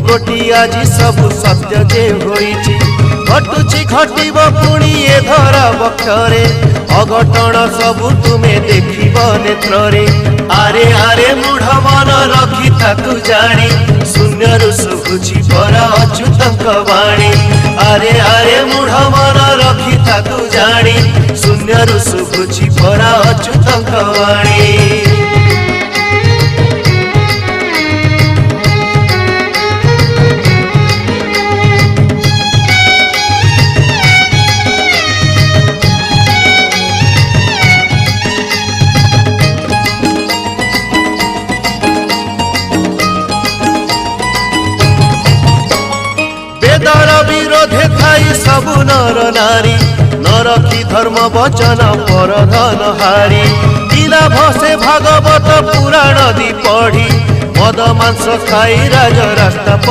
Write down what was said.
गोटी आज सब सत्य जे होईची घटुची घटिब पुणी ए धरा बक्षरे अघटन सबु तुमे देखिब नेत्रे आरे आरे मूढ़ मन रखी ताकू जानी शून्यरु शुभुची परा अच्युतंक वाणी आरे आरे मूढ़ मन रखी ताकू जानी शून्यरु शुभुची परा अच्युतंक वाणी। वेदर विरोधे थाई सबु नर नारी न रखी धर्म वचन पर धन हारी पिला भसे भागवत पुराण दी पढ़ी मद मांस खाई राज रास्ता